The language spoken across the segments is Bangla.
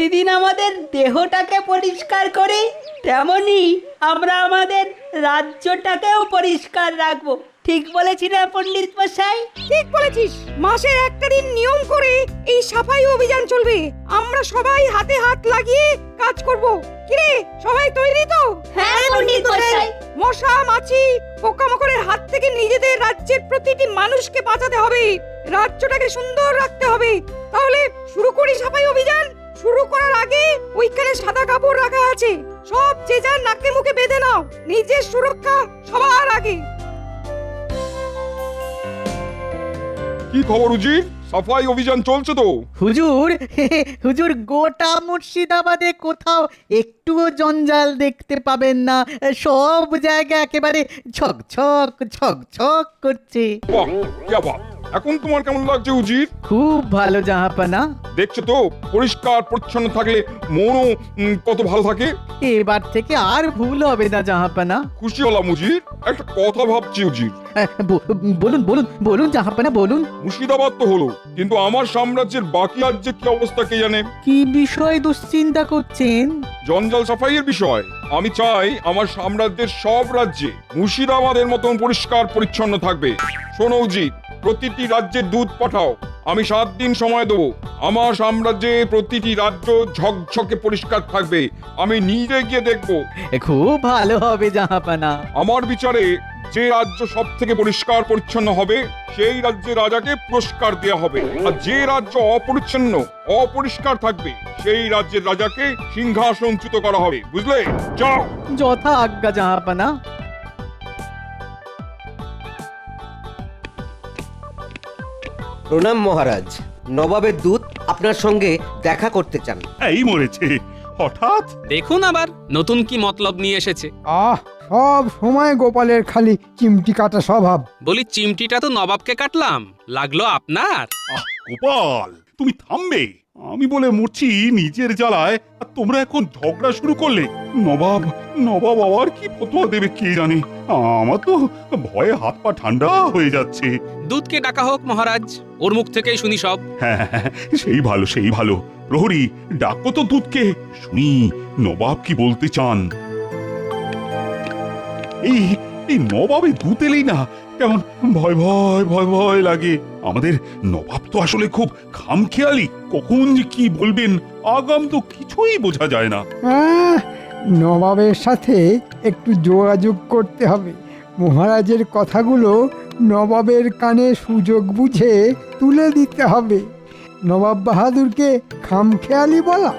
প্রতিদিন আমাদের দেহটাকে পরিষ্কার করি, তেমনি আমরা আমাদের রাজ্যটাকেও পরিষ্কার রাখবো। ঠিক বলেছি না পণ্ডিত মশাই? ঠিক বলেছিস। মাসের একটা দিন নিয়ম করে এই সাফাই অভিযান চলবে। আমরা সবাই হাতে হাত লাগিয়ে কাজ করব। কিরে, সবাই তৈরি তো? হ্যাঁ পণ্ডিত মশাই। মশা মাছি পোকামাকড়ের হাত থেকে নিজেদের রাজ্যের প্রতিটি মানুষকে বাঁচাতে হবে। রাজ্যটাকে সুন্দর রাখতে হবে। তাহলে শুরু করি সাফাই অভিযান। শুরু করার আগে ওইখানে সাদা কাপড় রাখা আছে, সব যে যার নাকে মুখে বেঁধে নাও। নিজের সুরক্ষা সবার আগে। কি খবর উজির? সাফাই অভিযান চলছে তো? হুজুর হুজুর গোটা মুর্শিদাবাদে কোথাও একটুও জঞ্জাল দেখতে পাবেন না। সব জায়গা একেবারে ঝকঝক ঝকঝক করছে। বাহ, ইয়া বাহ। এখন তোমার কেমন লাগছে উজির? খুব ভালো জাহাপানা। দেখছো তো পরিষ্কার পরিচ্ছন্ন থাকলে মনও কত ভালো থাকে। এবার থেকে আর ভুল হবে না জাহাপানা। খুশি হলাম উজির। একটা কথা ভাবছি উজির। বলুন বলুন বলুন জাহাপানা বলুন। মুর্শিদাবাদ তো হলো, কিন্তু আমার সাম্রাজ্যের বাকি রাজ্যের কি অবস্থা কে জানে? কি বিষয় দুশ্চিন্তা করছেন? জঞ্জাল সাফাইয়ের বিষয়। আমি চাই আমার সাম্রাজ্যের সব রাজ্যে মুর্শিদাবাদের মতন পরিষ্কার পরিচ্ছন্ন থাকবে। শোনো উজির, প্রতিটি রাজ্যের দূত পাঠাও। আমি 7 দিন সময় দেবো। আমার সাম্রাজ্যে প্রতিটি রাজ্য ঝকঝকে পরিষ্কার থাকবে। আমি নিজে গিয়ে দেখবো। খুব ভালো হবে জাহাপানা। আমার বিচারে যে রাজ্য সব থেকে পরিষ্কার পরিচ্ছন্ন হবে সেই রাজ্যের রাজাকে পুরস্কার দেওয়া হবে, আর যে রাজ্য অপরিচ্ছন্ন অপরিষ্কার থাকবে সেই রাজ্যের রাজাকে সিংহাসনচ্যুত করা হবে। বুঝলে? যাও। যথা আজ্ঞা জাহাপানা। প্রণাম মহারাজ। নবাবের দূত আপনার সঙ্গে দেখা করতে চান। এই মরেছে হঠাৎ। দেখুন আবার নতুন কি মতলব নিয়ে এসেছে। সব সময় গোপালের খালি চিমটি কাটা স্বভাব। বলি চিমটিটা তো নবাবকে কাটলাম, লাগলো আপনার। গোপাল, তুমি থামবে? আমি বলে মরছি নিজের জ্বালায়, আর তোমরা এখন ঝগড়া শুরু করলে। নবাব নবাব আবার কি ফতোয়া দেবে কে জানে। আমার তো ভয়ে হাত পা ঠান্ডা হয়ে যাচ্ছে। দুধকে ডাকা হোক মহারাজ, ওর মুখ থেকেই শুনি সব। হ্যাঁ, সেই ভালো সেই ভালো। প্রহরী, ডাকো তো দুধকে, শুনি নবাব কি বলতে চান। এই এই নবাবে দুধ এলেই না কেমন ভয় ভয় ভয় ভয় লাগে। আমাদের নবাব তো আসলে খুব খামখেয়ালি, কখন যে কি বলবেন আগাম তো কিছুই বোঝা যায় না। নবাবের সাথে একটু যোগাযোগ করতে হবে। মহারাজের কথাগুলো নবাবের কানে সুযোগ বুঝে তুলে দিতে হবে। নবাব বাহাদুরকে খামখেয়ালি বলা।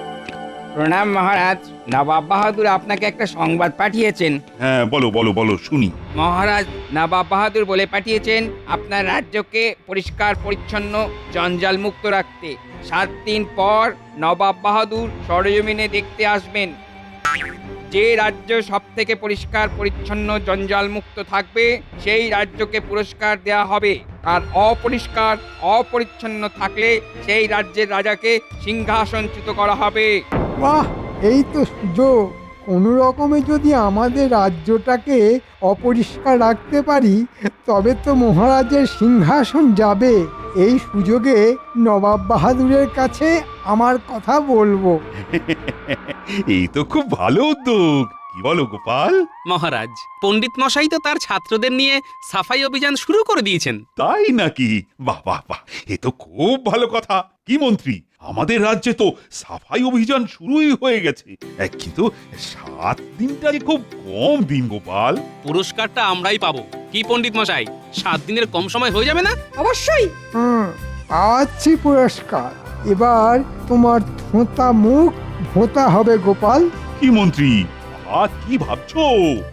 প্রণাম মহারাজ। নবাব বাহাদুর আপনাকে একটা সংবাদ পাঠিয়েছেন। হ্যাঁ, বলো বলো বলো শুনি। মহারাজ, নবাব বাহাদুর বলে পাঠিয়েছেন আপনার রাজ্যকে পরিষ্কার পরিচ্ছন্ন জঞ্জাল মুক্ত রাখতে। 7 দিন পর নবাব বাহাদুর সরেজমিনে দেখতে আসবেন। যে রাজ্য সব থেকে পরিষ্কার পরিচ্ছন্ন জঞ্জাল মুক্ত থাকবে সেই রাজ্যকে পুরস্কার দেওয়া হবে, আর অপরিষ্কার অপরিচ্ছন্ন থাকলে সেই রাজ্যের রাজাকে সিংহাসনচ্যুত করা হবে। বাহ, এই তো সুযোগ। কোনো রকমে যদি আমাদের রাজ্যটাকে অপরিষ্কার রাখতে পারি তবে তো মহারাজের সিংহাসন যাবে। এই সুযোগে নবাব বাহাদুরের কাছে আমার কথা বলবো। এই তো খুব ভালো উদ্যোগ। কি বলো গোপাল? মহারাজ, পণ্ডিত মশাই তো তার ছাত্রদের নিয়ে সাফাই অভিযান শুরু করে দিয়েছেন। তাই নাকি? বাহ বাহ বাহ, এ তো খুব ভালো কথা। কি মন্ত্রী, আমাদের রাজ্যে তো সাফাই অভিযান শুরুই হয়ে গেছে, কিন্তু 7 দিনটা যে খুব কম দিন গোপাল। পুরস্কারটা আমরাই পাবো। কি পণ্ডিত মশাই, 7 দিনের কম সময় হয়ে যাবে না? অবশ্যই। পাচ্ছি পুরস্কার। এবার তোমার থোঁতা মুখ ভোঁতা হবে গোপাল। কি মন্ত্রী, কি ভাবছো?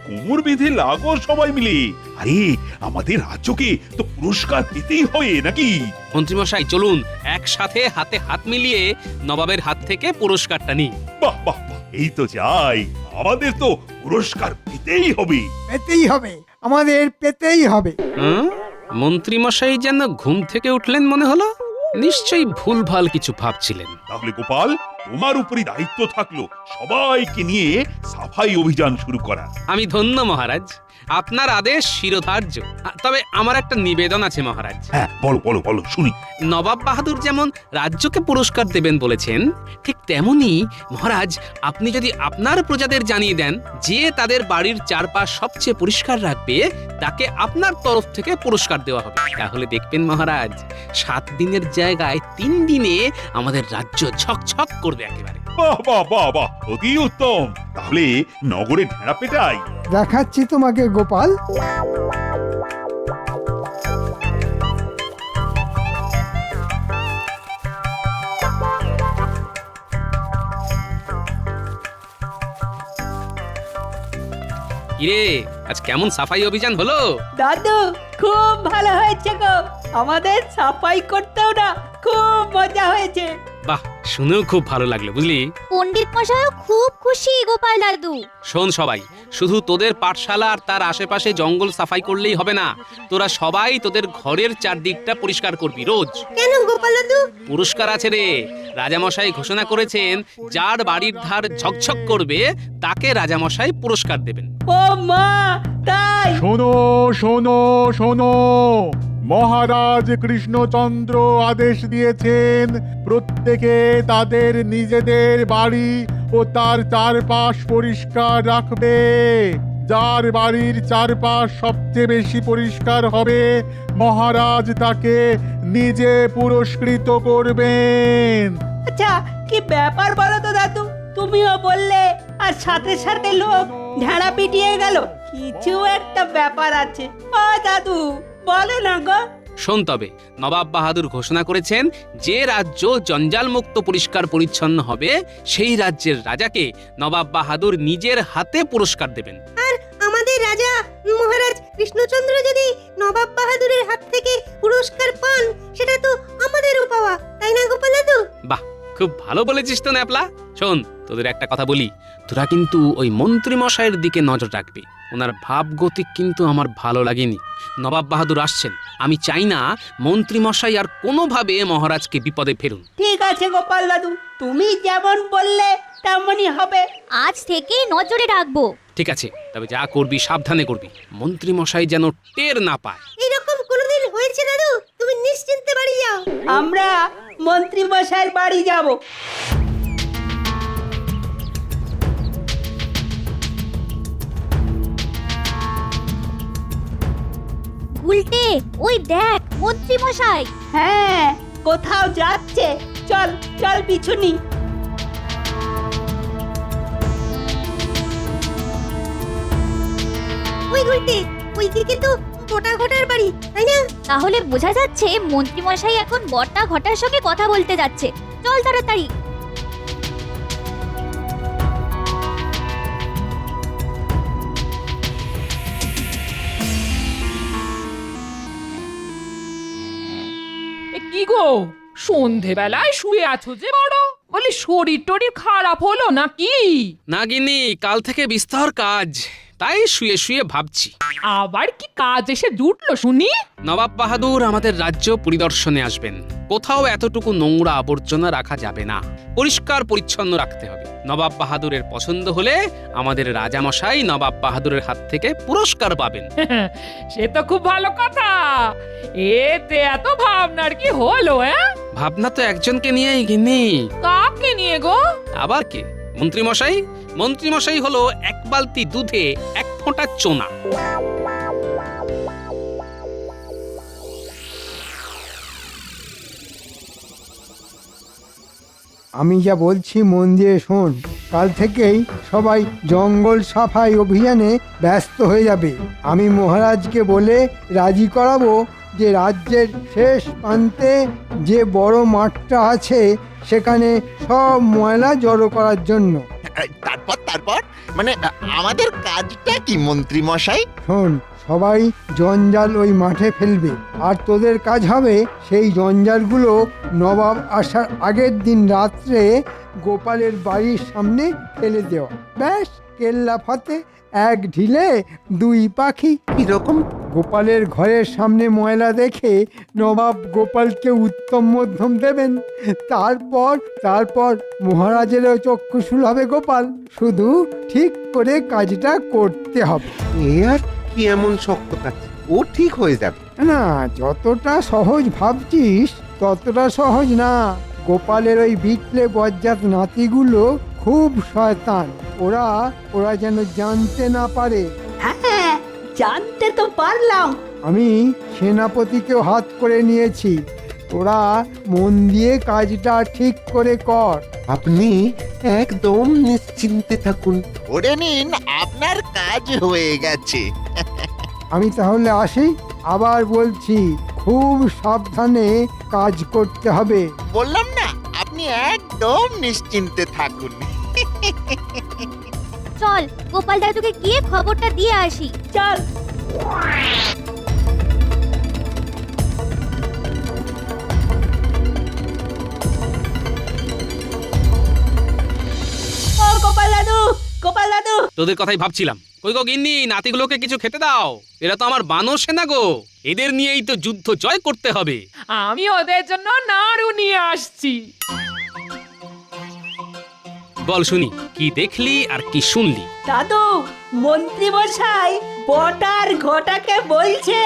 কোমর বেঁধে লাগো সবাই মিলে। আরে আমাদের রাজ্যকে তো পুরস্কার পেতেই হবে নাকি? মন্ত্রী মশাই চলুন একসাথে হাতে হাত মিলিয়ে নবাবের হাত থেকে পুরস্কারটা নিই। বাহ বাহ বাহ, এই তো চাই। আমাদের তো পুরস্কার পেতেই হবে। পেতেই হবে, আমাদের পেতেই হবে। মন্ত্রী মশাই যেন ঘুম থেকে উঠলেন মনে হলো। নিশ্চয়ই ভুলভাল কিছু ভাবছিলেন। তাহলে গোপাল, তোমার উপরই দায়িত্ব থাকলো সবাইকে নিয়ে সাফাই অভিযান শুরু করা। আমি ধন্য মহারাজ, আপনার আদেশ শিরোধার্য। তবে আমার একটা নিবেদন আছে মহারাজ। হ্যাঁ, বলো বলো বলো শুনি। নবাব বাহাদুর যেমন রাজ্যকে পুরস্কার দেবেন বলেছেন, ঠিক তেমনি মহারাজ আপনি যদি আপনার প্রজাদের জানিয়ে দেন যে তাদের বাড়ির চারপাশ সবচেয়ে পরিষ্কার রাখবে, তাকে আপনার তরফ থেকে পুরস্কার দেওয়া হবে। তাহলে দেখবেন মহারাজ, 7 দিনের জায়গায় 3 দিনে আমাদের রাজ্য ঝকঝক করবে একেবারে। বাহ বাহ বাহ বাহ, অতি উত্তম। তাহলে নগরে ঢেড়া পেটাই। দেখাচ্ছি তোমাকে গোপাল। কিরে, আজ কেমন সাফাই অভিযান হলো? দাদু খুব ভালো হয়েছে গো, আমাদের সাফাই করতেও না খুব মজা হয়েছে। বাহ, শুনেও খুব ভালো লাগলো বুঝলি। পণ্ডিত মশাইও খুব খুশি গোপাল দাদু। শোন সবাই, শুধু তোদের পাঠশালা আর তার আশেপাশে জঙ্গল সাফাই করলেই হবে না, তোরা সবাই তোদের ঘরের চারদিকটা পরিষ্কার করবি রোজ। কেন গোপাল দাদু? পুরস্কার আছে রে। রাজামশাই ঘোষণা করেছেন, যার বাড়ির ধার ঝকঝক করবে তাকে রাজামশাই পুরস্কার দেবেন। ও মা, তাই? শোনো শোনো শোনো, মহারাজ কৃষ্ণচন্দ্র আদেশ দিয়েছেন প্রত্যেকে তাদের নিজেদের বাড়ি ও তার চারপাশ পরিষ্কার রাখবে। যার বাড়ির চারপাশ সবচেয়ে বেশি পরিষ্কার হবে, মহারাজ তাকে নিজে পুরস্কৃত করবেন। আচ্ছা, কি ব্যাপার বলো তো দাদু? তুমিও বললে আর সাথে সাথে লোক ঢেড়া পিটিয়ে গেল, কিছু একটা ব্যাপার আছে। ও দাদু, বলো না গো। শোন তবে, নবাব বাহাদুর ঘোষণা করেছেন, যে রাজ্য জঞ্জাল মুক্ত পরিষ্কার পরিচ্ছন্ন হবে সেই রাজ্যের রাজাকে নবাব বাহাদুর নিজের হাতে পুরস্কার দেবেন। আর আমাদের রাজা মহারাজ কৃষ্ণচন্দ্র যদি নবাব বাহাদুরের হাত থেকে পুরস্কার পান, সেটা তো আমাদেরও পাওয়া, তাই না গোপাল দাদু? বাহ, খুব ভালো বলেছিস তো ন্যাপলা। শোন, তোদের একটা কথা বলি, তোরা কিন্তু ওই মন্ত্রী মশাইয়ের দিকে নজর রাখবি। ওনার ভাবগতিক কিন্তু আমার ভালো লাগেনি। নবাব বাহাদুর আসছেন, আমি চাই না মন্ত্রী মশাই আর কোনোভাবে মহারাজকে বিপদে ফেলুন। ঠিক আছে গোপাল দাদু, তুমি যেমন বললে তেমনই হবে। আজ থেকে নজরে রাখবো। ঠিক আছে, তবে যা করবি সাবধানে করবি, মন্ত্রী মশাই যেন টের না পায়। এরকম কোনোদিন হয়েছে দাদু? তুমি নিশ্চিন্তে বাড়ি যাও। আমরা মন্ত্রী মশাইয়ের বাড়ি যাব। উল্টে ওই দেখ মন্ত্রী মশাই। হ্যাঁ, কোথাও যাচ্ছে। চল চল পিছুনি। ওই উল্টে ওইদিকে তো বটা ঘটার বাড়ি, তাই না? তাহলে বোঝা যাচ্ছে মন্ত্রী মশাই এখন বটা ঘটার সঙ্গে কথা বলতে যাচ্ছে। চল তাড়াতাড়ি। কি গো, সন্ধেবেলায় শুয়ে আছো যে বড়? বলি শরীর টরীর খারাপ হলো নাকি? না গিন্নি, কাল থেকে বিস্তর কাজ, তাই শুয়ে শুয়ে ভাবছি। আবার কি কাজ এসে জুটলো শুনি? নবাব বাহাদুর আমাদের রাজ্য পরিদর্শনে আসবেন। কোথাও এতটুকু নোংরা আবর্জনা রাখা যাবে না, পরিষ্কার পরিচ্ছন্ন রাখতে হবে। নবাব বাহাদুরের পছন্দ হলে আমাদের রাজামশাই নবাব বাহাদুরের হাত থেকে পুরস্কার পাবেন। সে তো খুব ভালো কথা। এতে এত ভাবনার কি হলো? ভাবনা তো একজনকে নিয়েই গিন্নি। কাকে নিয়ে গো? আবার কে? মন্ত্রী মশাই। মন্ত্রী মশাই হলো 1 বালতি দুধে 1 ফোঁটা চোনা। আমি যা বলছি মন দিয়ে শোন। কাল থেকেই সবাই জঙ্গল সাফাই অভিযানে ব্যস্ত হয়ে যাবে। আমি মহারাজকে বলে রাজি করাবো যে রাজ্যের শেষ প্রান্তে যে বড় মাঠটা আছে সেখানে সব ময়লা জড়ো করার জন্য। তারপর তারপর মানে আমাদের কাজটা কি মন্ত্রী মশাই? শোন, সবাই জঞ্জাল ওই মাঠে ফেলবে, আর তোদের কাজ হবে সেই জঞ্জালগুলো নবাব আসার আগের দিন রাত্রে গোপালের বাড়ির সামনে ফেলে দেওয়া। ব্যাস, কেল্লা ফতে, 1 ঢিলে 2 পাখি। কিরকম গোপালের ঘরের সামনে ময়লা দেখে নবাব গোপালকে উত্তম মধ্যম দেবেন। তারপর মহারাজেরও চক্ষুশূল হবে গোপাল। শুধু ঠিক করে কাজটা করতে হবে। এ আর কি এমন শক্ত কাজ, ও ঠিক হয়ে যাবে। না, যতটা সহজ ভাবছিস ততটা সহজ না। গোপালের ওই বিটলে বজ্জাত নাতিগুলো খুব শয়তান। ওরা যেন জানতে না পারে। হ্যাঁ, জানতে তো পারলাম। আমি সেনাপতিকেও হাত করে নিয়েছি। তোরা মন দিয়ে কাজটা ঠিক করে কর। আপনি একদম নিশ্চিন্তে থাকুন। ধরে নিন আপনার কাজ হয়ে গেছে। আমি তাহলে আসি। আবার বলছি, খুব সাবধানে কাজ করতে হবে। বললাম না, আপনি একদম নিশ্চিন্তে থাকুন। চল গোপাল দাদুকে গিয়ে খবরটা দিয়ে আসি। চল। ও গোপাল দাদু, গোপাল দাদু। তোদের কথাই ভাবছিলাম। কই গো গিন্নি, নাতিগুলোকে কিছু খেতে দাও। এরা তো আমার বানর সেনা গো, এদের নিয়েই তো যুদ্ধ জয় করতে হবে। আমি ওদের জন্য নাড়ু নিয়ে আসছি। বল শুনি, কি দেখলি আর কি শুনলি? দাদু, মন্ত্রী মশাই বটার ঘটাকে বলছে।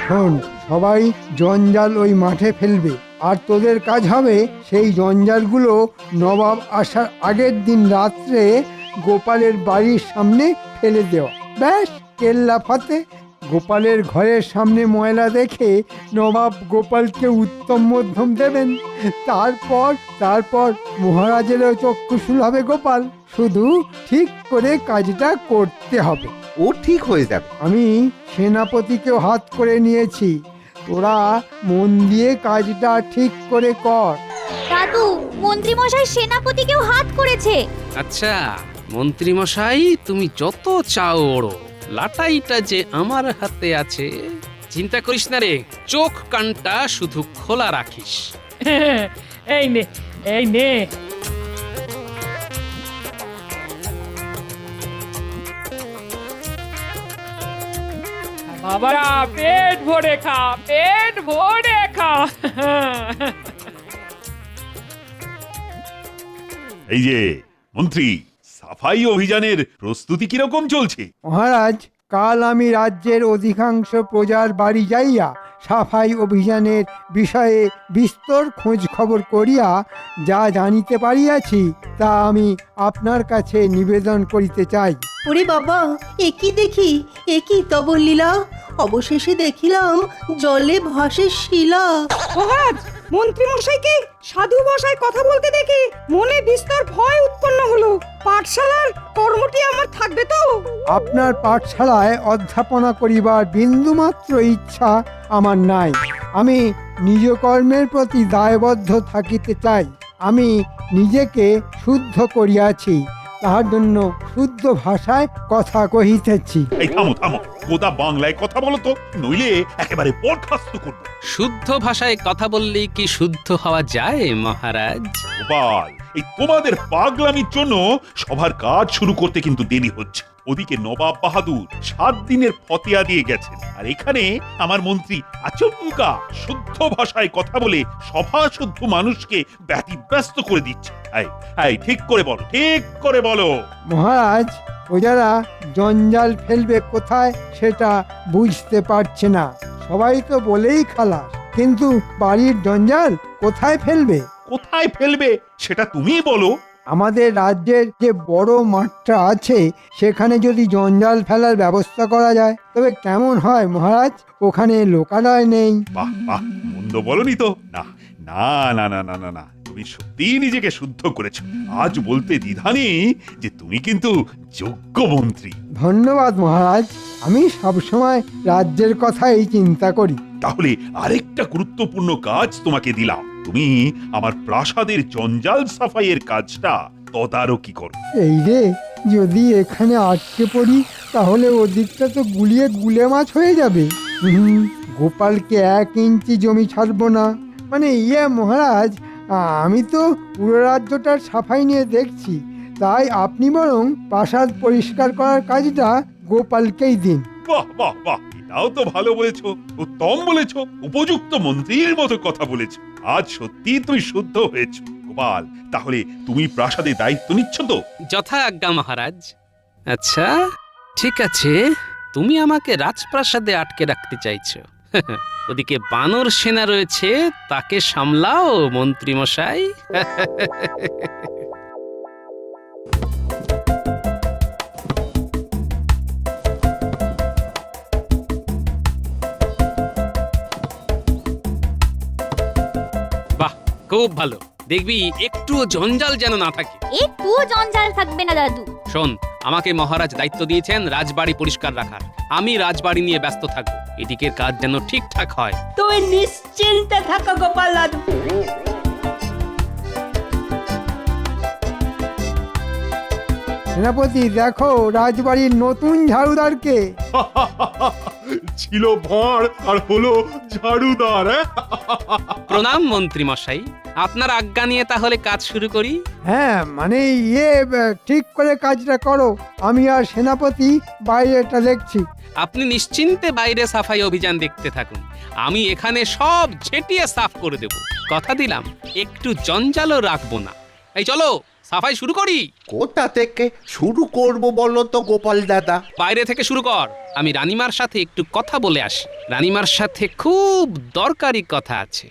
শোন, সবাই জঞ্জাল ওই মাঠে ফেলবে, আর তোদের কাজ হবে সেই জঞ্জালগুলো নবাব আসার আগের দিন রাত্রে গোপালের বাড়ির সামনে ফেলে দেওয়া। ব্যাস, কেল্লা ফতে। গোপালের ঘরের সামনে ময়লা দেখে নবাব গোপালকে উত্তম মধ্যম দেবেন। তারপর মহারাজেরও চক্ষুশূল হবে গোপাল। শুধু ঠিক করে কাজটা করতে হবে। ও ঠিক হয়ে যাবে। আমি সেনাপতিকেও হাত করে নিয়েছি। তোরা মন দিয়ে কাজটা ঠিক করে কর। দাদু, মন্ত্রী মশাই সেনাপতিকেও হাত করেছে। আচ্ছা মন্ত্রী মশাই, তুমি যত চাও ওড়ো, লাটাইটা যে আমার হাতে আছে। চিন্তা করিস না রে, চোখ কানটা শুধু খোলা রাখিস। এই নে, এই নে। বাবারা, পেট ভরে খা, পেট ভরে খা। এই যে মন্ত্রী, সাফাই অভিযানের প্রস্তুতি কিরকম চলছে? মহারাজ, কাল আমি রাজ্যের অধিকাংশ প্রজার বাড়ি যাইয়া সাফাই অভিযানের বিষয়ে বিস্তর খোঁজ খবর করিয়া যা জানিতে পারিয়াছি তা আমি আপনার কাছে নিবেদন করিতে চাই। ওরে বাবা, একই দেখি, একই তব লীলা। অবশেষে দেখিলাম জলে ভাসে শিলা। মহারাজ, মন্ত্রী মশাইকে সাধু ভাষায় কথা বলতে দেখে মনে বিস্তর ভয় উৎপন্ন হলো। পাঠশালার কর্মটি আমার থাকবে তো? আপনার পাঠশালায় অধ্যাপনা করিবার বিন্দুমাত্র ইচ্ছা আমার নাই। আমি নিজ কর্মের প্রতি দায়বদ্ধ থাকিতে চাই। আমি নিজেকে শুদ্ধ করিয়াছি, তাহার জন্য শুদ্ধ ভাষায় কথা কহিতেছি। এই থামো থামো, গোদা বাংলায় কথা বলো তো, নইলে একেবারে বরখাস্ত করবো। শুদ্ধ ভাষায় কথা বললেই কি শুদ্ধ হওয়া যায় মহারাজ? গোপাল, এই তোমাদের পাগলামির জন্য সবার কাজ শুরু করতে কিন্তু দেরি হচ্ছে। ওদিকে নবাব বাহাদুর 7 দিনের ফতেয়া দিয়ে গেছেন, আর এখানে আমার মন্ত্রী আচমকা শুদ্ধ ভাষায় কথা বলে সভা শুদ্ধ মানুষকে ব্যতিব্যস্ত করে দিচ্ছে। এই ঠিক করে বলো, ঠিক করে বলো। মহারাজ, প্রজারা জঞ্জাল ফেলবে কোথায় সেটা বুঝতে পারছে না। সবাই তো বলেই খালাস, কিন্তু বাড়ির জঞ্জাল কোথায় ফেলবে? কোথায় ফেলবে সেটা তুমিই বলো। আমাদের রাজ্যের যে বড় মাঠটা আছে সেখানে যদি জঞ্জাল ফেলার ব্যবস্থা করা যায় তবে কেমন হয় মহারাজ? ওখানে লোকালয় নেই। বাহ বাহ, মন্দ বলনি তো। না না না না না না না, তুমি সত্যিই নিজেকে শুদ্ধ করেছো। আজ বলতে দ্বিধা নেই যে তুমি কিন্তু যোগ্য মন্ত্রী। ধন্যবাদ মহারাজ। আমি সবসময় রাজ্যের কথাই চিন্তা করি। তাহলে আরেকটা গুরুত্বপূর্ণ কাজ তোমাকে দিলাম। তুমি আমার প্রাসাদের জঞ্জাল সাফাইয়ের কাজটা তদারকি করো। এই রে, যদি এখানে আটকে পড়ি তাহলে ওদিকটা তো গুলিয়ে গুলে মাছ হয়ে যাবে। গোপালকে 1 ইঞ্চি জমি ছাড়বো না। মানে মহারাজ, আমি তো পুরো রাজ্যটার সাফাই নিয়ে দেখছি, তাই আপনি বরং প্রাসাদ পরিষ্কার করার কাজটা গোপালকেই দিন। বাহ বাহ বাহ, সেটাও তো ভালো বলেছো, উত্তম বলেছো, উপযুক্ত মন্ত্রীর মতো কথা বলেছো। আজ সত্যি তুমি শুদ্ধ হয়েছো গোপাল। তাহলে তুমি প্রাসাদে দায়িত্ব নিচ্ছ তো? যথা আজ্ঞা মহারাজ। আচ্ছা ঠিক আছে, তুমি আমাকে রাজপ্রাসাদে আটকে রাখতে চাইছো। ওদিকে বানর সেনা রয়েছে, তাকে সামলাও মন্ত্রী মশাই। বাহ, খুব ভালো। দেখবি একটুও জঞ্জাল যেন না থাকে। একটুও জঞ্জাল থাকবে না দাদু। শোন, আমাকে মহারাজ দায়িত্ব দিয়েছেন রাজবাড়ি পরিষ্কার রাখার। আমি রাজবাড়ি নিয়ে ব্যস্ত থাকবো, এদিকের কাজ যেন ঠিকঠাক হয়। তুমি নিশ্চিন্তে থাকো গোপাল দাদু। সেনাপতি দেখো রাজবাড়ির নতুন ঝাড়ুদারকে। ছিল ভাঁড় আর হলো ঝাড়ুদার। প্রণাম মন্ত্রী মশাই, আপনার আজ্ঞা নিয়ে তাহলে কাজ শুরু করি। হ্যাঁ মানে ঠিক করে কাজটা করো, আমি আর সেনাপতি বাইরেটা দেখছি। আপনি নিশ্চিন্তে বাইরে সাফাই অভিযান দেখতে থাকুন, আমি এখানে সব ঝেঁটিয়ে সাফ করে দেব। কথা দিলাম একটু জঞ্জালও রাখবো না। এই চলো সাফাই শুরু করি। কোথা থেকে শুরু করব বলো তো গোপাল দাদা? বাইরে থেকে শুরু কর, আমি রানীমার সাথে একটু কথা বলে আসি। রানীমার সাথে খুব দরকারি কথা আছে।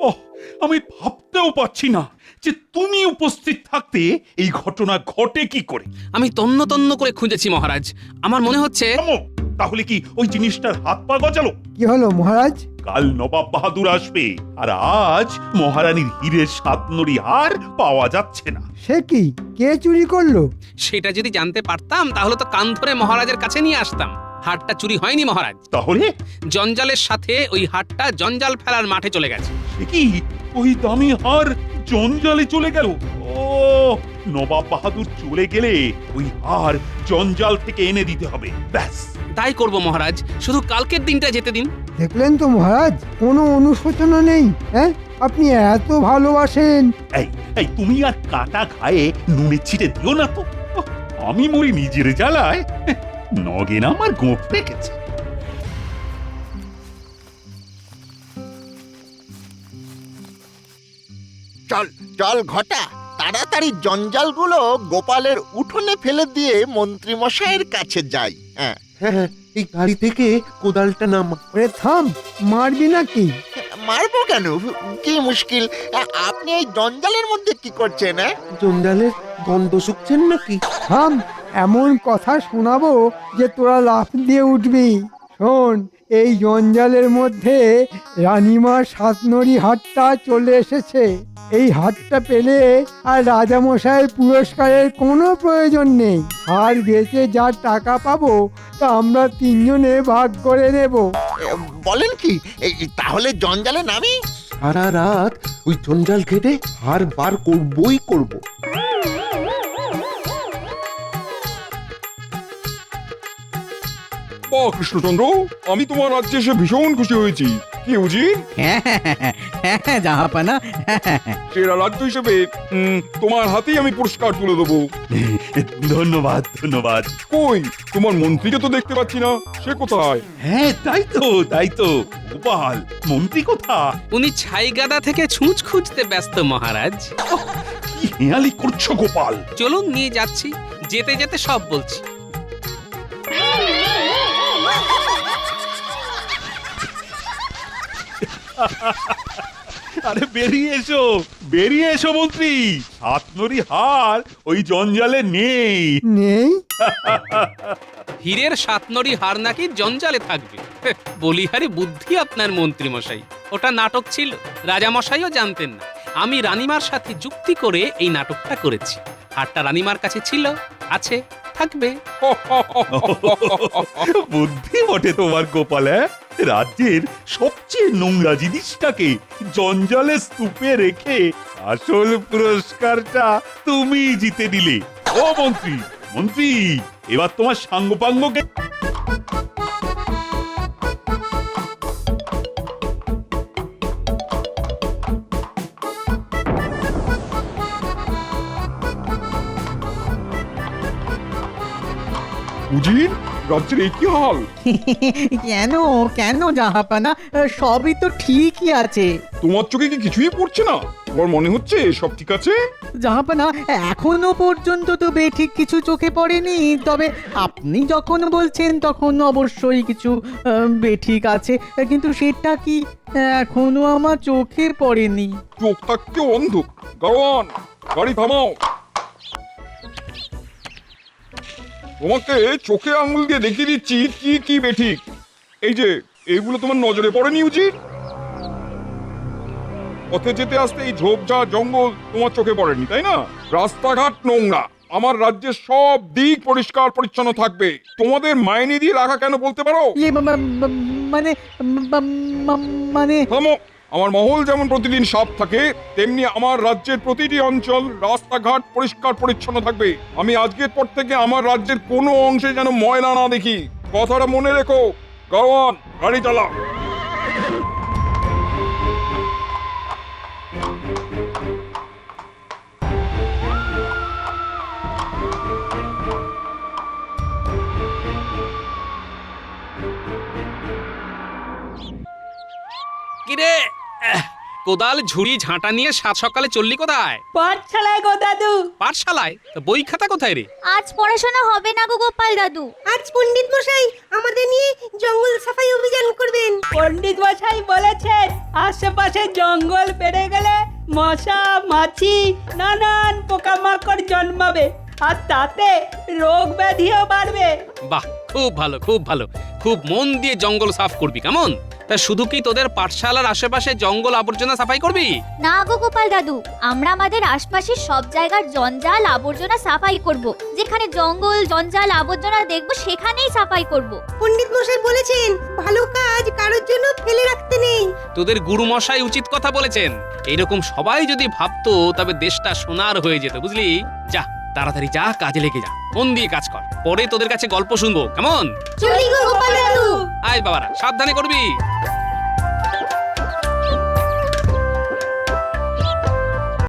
ওহ, আমি ভাবতেও পাচ্ছি না যে তুমি উপস্থিত থাকতে এই ঘটনা ঘটে কি করে। আমি তন্ন তন্ন করে খুঁজেছি মহারাজ, আমার মনে হচ্ছে। থামো, তাহলে কি ওই জিনিসটার হাত পা গজালো? কি হলো মহারাজ? কাল নবাব বাহাদুর আসবে, আর আজ মহারানীর হীরের সাতনড়ি হার পাওয়া যাচ্ছে না। সে কি, কে চুরি করলো? সেটা যদি জানতে পারতাম তাহলে তো কান ধরে মহারাজের কাছে নিয়ে আসতাম। হাটটা চুরি হয়নি মহারাজ, তাহলে জঞ্জালের সাথে ওই হাটটা জঞ্জাল ফেলার মাঠে চলে গেছে। সে কি, ওই দামি হার জঞ্জালে চলে গেল? ও, নবাব বাহাদুর চলে গেলে ওই হার জঞ্জাল থেকে এনে দিতে হবে। ব্যাস তাই করব মহারাজ, শুধু কালকের দিনটা যেতে দিন। দেখলেন তো মহারাজ, কোনো অনুশোচনা নেই। হ্যাঁ, আপনি এত ভালোবাসেন। এই এই তুমি আর কাটা খায়ে নুনের ছিটে দিও না তো। আমি মরি নিজের জ্বালায়, নগেন আমার গোপ রেখেছে। চল চল ঘটা, তাড়াতাড়ি জঞ্জালগুলো গোপালের উঠোনে ফেলে দিয়ে মন্ত্রী মশাইয়ের কাছে যাই। হ্যাঁ হ্যাঁ, এই গাড়ি থেকে কোদালটা নামা। ওরে থাম, মারবি নাকি? মারবো কেন? কি মুশকিল, আপনি এই জঞ্জালের মধ্যে কি করছেন? জঞ্জালের গন্ধ শুকছেন নাকি? থাম, এমন কথা শোনাবো যে তোরা লাফ দিয়ে উঠবি। শোন, এই জঞ্জালের মধ্যে রানীমার সাতনড়ি হাটটা চলে এসেছে। এই হাটটা পেলে আর রাজামশাইয়ের পুরস্কারের কোনো প্রয়োজন নেই। হার বেচে যা টাকা পাবো তা আমরা তিনজনে ভাগ করে নেব। বলেন কি, তাহলে জঞ্জালে নামি? সারা রাত ওই জঞ্জাল ঘেটে হার বার করবই করব। বাহ কৃষ্ণচন্দ্র, আমি তোমার রাজ্যে এসে ভীষণ খুশি হয়েছি। কি উজি, হ্যাঁ জাহাপানা। সেরা রাজ্য হিসেবে তোমার হাতেই আমি পুরস্কার তুলে দেবো। ধন্যবাদ ধন্যবাদ। কই, তোমার মন্ত্রীকে তো দেখতে পাচ্ছি না, সে কোথায়? হ্যাঁ তাই তো গোপাল, মন্ত্রী কোথা? উনি ছাইগাদা থেকে ছুঁচ খুঁজতে ব্যস্ত মহারাজ। কি হেয়ালি করছো গোপাল? চলুন নিয়ে যাচ্ছি, যেতে যেতে সব বলছি। আরে বেরিয়ে এসো মন্ত্রী। সাতনড়ি হার ওই জঞ্জালে নেই। নেই? হীরের সাতনড়ি হার নাকি জঞ্জালে থাকবে? বলিহারি বুদ্ধি আপনার মন্ত্রী মশাই। ওটা নাটক ছিল, রাজা মশাইও জানতেন না। আমি রানীমার সাথে যুক্তি করে এই নাটকটা করেছি। হারটা রানীমার কাছে ছিল, আছে, থাকবে। বুদ্ধি বটে তোমার গোপাল। রাজ্যের সবচেয়ে নোংরা জিনিসটাকে জঞ্জালে স্তূপে রেখে আসল পুরস্কারটা তুমি জিতে নিলে। ও মন্ত্রী, এবার তোমার সাঙ্গপাঙ্গকে। উজির, রাজ্যের এই কি হাল? কেন কেন জাহাপানা, সবই তো ঠিকই আছে। তোমার চোখে কি কিছুই পড়ছে না? তোমার মনে হচ্ছে সব ঠিক আছে? জাহাপানা, এখনো পর্যন্ত তো বেঠিক কিছু চোখে পড়েনি, তবে আপনি যখন বলছেন তখন অবশ্যই কিছু বেঠিক আছে, কিন্তু সেটা কি এখনো আমার চোখে পড়েনি। চোখ থাকতে অন্ধ। গাড়োয়ান, গাড়ি থামাও। তোমাকে চোখে আঙুল দিয়ে দেখিয়ে দিচ্ছি কি কি বেঠিক। এই যে এইগুলো তোমার নজরে পড়েনি উচিত? পথে যেতে আসতে এই ঝোপঝাড় জঙ্গল তোমার চোখে পড়েনি, তাই না? রাস্তাঘাট নোংরা। আমার রাজ্যের সব দিক পরিষ্কার পরিচ্ছন্ন থাকবে। তোমাদের মাইনে দিয়ে রাখা কেন বলতে পারো? ইয়ে মানে মানে থামো। আমার মহল যেমন প্রতিদিন সাফ থাকে, তেমনি আমার রাজ্যের প্রতিটি অঞ্চল রাস্তাঘাট পরিষ্কার পরিচ্ছন্ন থাকবে। আমি আজকের পর থেকে আমার রাজ্যের কোনো অংশে যেন ময়লা না দেখি। কথাটা মনে রেখো। গাওয়ান, গাড়ি চালাও। কিরে, কোদাল ঝুড়ি ঝাঁটা নিয়ে সাত সকালে চললি কোথায়? পাঠশালায় গো দাদু। পাঠশালায়? তা বই খাতা কোথায় রে? আজ পড়াশোনা হবে না গো গোপাল দাদু। আজ পণ্ডিত মশাই আমাদের নিয়ে জঙ্গল সাফাই অভিযান করবেন। পণ্ডিত মশাই বলেছেন আশেপাশে জঙ্গল বেড়ে গেলে মশা মাছি নানান পোকামাকড় জন্মাবে, আর তাতে রোগ ব্যাধিও বাড়বে। বাহ, খুব ভালো খুব ভালো। খুব মন দিয়ে জঙ্গল সাফ করবি, কেমন? তা শুধু কি তোদের পাঠশালার আশেপাশে জঙ্গল আবর্জনা সাফাই করবি? না গো গোপাল দাদু, আমরা আমাদের আশপাশের সব জায়গার জঞ্জাল আবর্জনা সাফাই করব। যেখানে জঙ্গল জঞ্জাল আবর্জনা দেখব সেখানেই সাফাই করব। পণ্ডিত মশাই বলেছেন ভালো কাজ কারোর জন্য ফেলে রাখতে নেই। তোদের গুরুমশাই উচিত কথা বলেছেন। এইরকম সবাই যদি ভাবতো তবে দেশটা সোনার হয়ে যেত, বুঝলি? যা তাড়াতাড়ি যা, কাজে লেগে যা, মন দিয়ে কাজ কর। পরে তোদের কাছে গল্প শুনবো, কেমন? চলি গো গোপাল দাদু। আয় বাবারা, সাবধানে করবি।